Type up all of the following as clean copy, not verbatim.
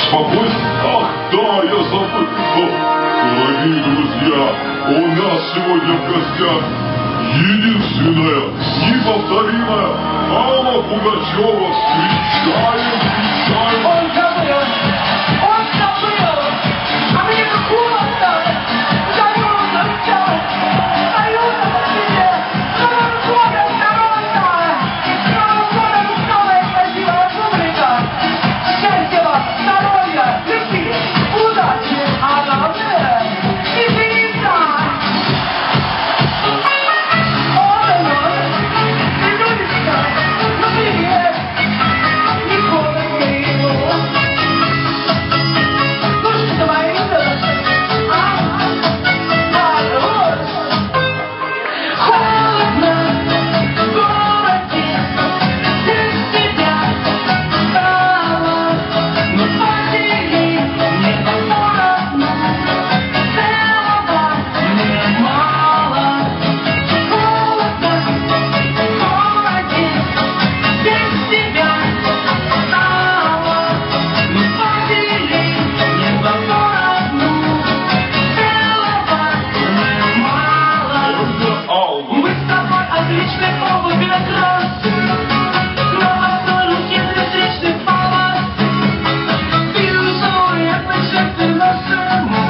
Спокойствие? Ах, да, я забыл. Дорогие друзья, у нас сегодня в гостях единственная, неповторимая Алла Пугачева. Встречаем, встречаем. Он забыл! Он забыл! А мне какого осталось? Зарута осталась! Союза по себе! Нового года здоровья! Нового года новая красивая публика! Счастья вам, здоровья, любви, удачи, а главное — извиниться! Вот оно! Людочка, ну привет! Никого не его! Слушай, давай идем! Холодно в городе, без тебя стало, но потери не возможно, целого мне мало. Холодно в городе, без тебя стало, но потери не возможно, целого мне мало. Алла. Мы с тобой отличный повод для красы, но одной руки для встречных полосы. Бирюзовые пассажиры нашему,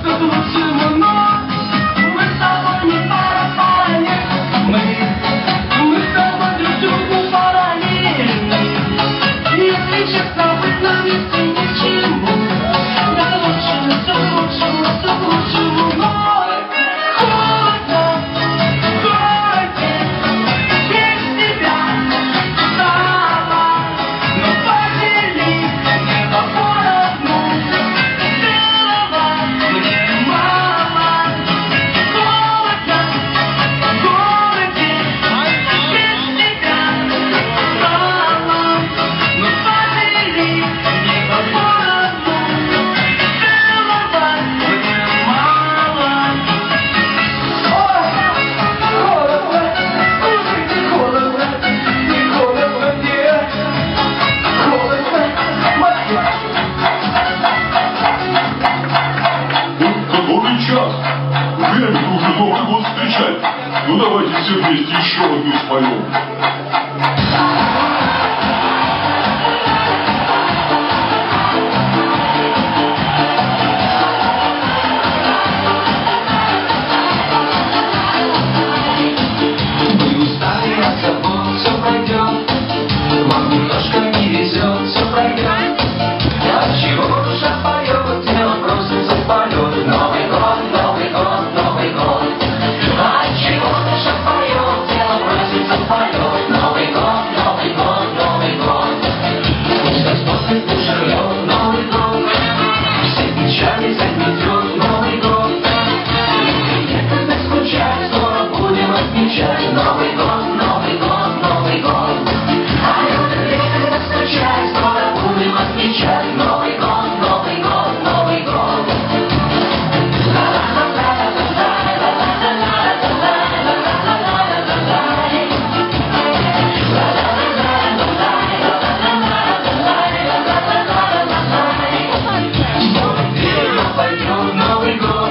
так лучшему, но мы с тобой не пара, нет. Мы с тобой друг другу параллельны. Если честно, быть нам вместе ни к чему. Это лучшему, все лучшему, но холодно в городе, без тебя стало, но потери не поровну, целого мне мало. Холодно в городе, без тебя стало, но потери не поровну, целого мне мало. Который час? Время уже Новый год встречать. Ну давайте все вместе еще одну споем. Мы устали от забот, все пройдет. Вам немножко не везет, все пройдет. Отчего душа поет, тело просится в полет. Новый год, Новый год, Новый год. Отчего душа поет, тело просится в полет. Новый год, Новый год, Новый год. Пусть Господь из души рвет Новый год. Все печали заметет Новый год. Люди некогда скучать, скоро будем отмечать Новый год, Новый год, Новый год. А люди некогда скучать, скоро будем отмечать Новый год, Новый год, Новый год. Время пойдет Новый год,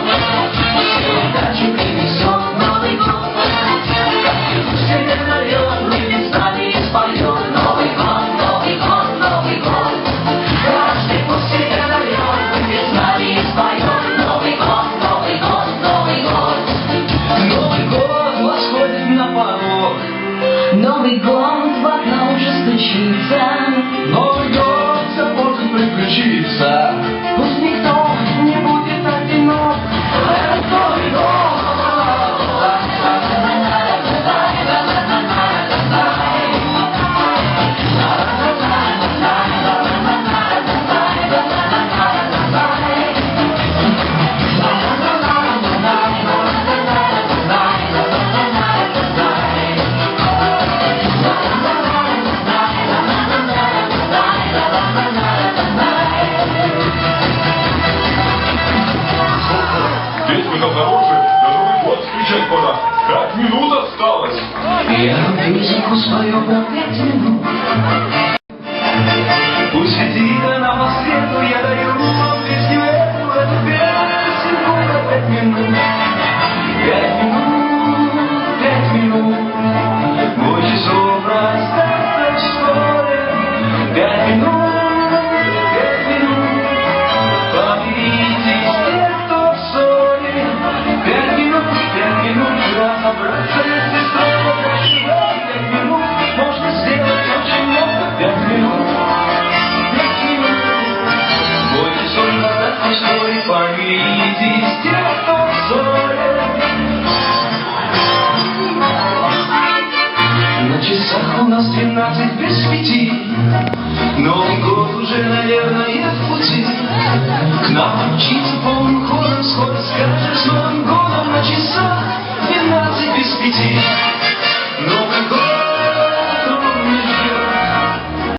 все удачи принесет Новый год. Как все нальет, мы с нами и споет Новый год, Новый год, Новый год. Каждый пусть себя нальет, мы с нами и споет Новый год, Новый год, Новый год. Новый год восходит на порог, Новый год в окно уже стучится. Новый год все может приключиться. Пусть никто не будет одинок. Это Новый год. Как минут осталось. Я музыку свою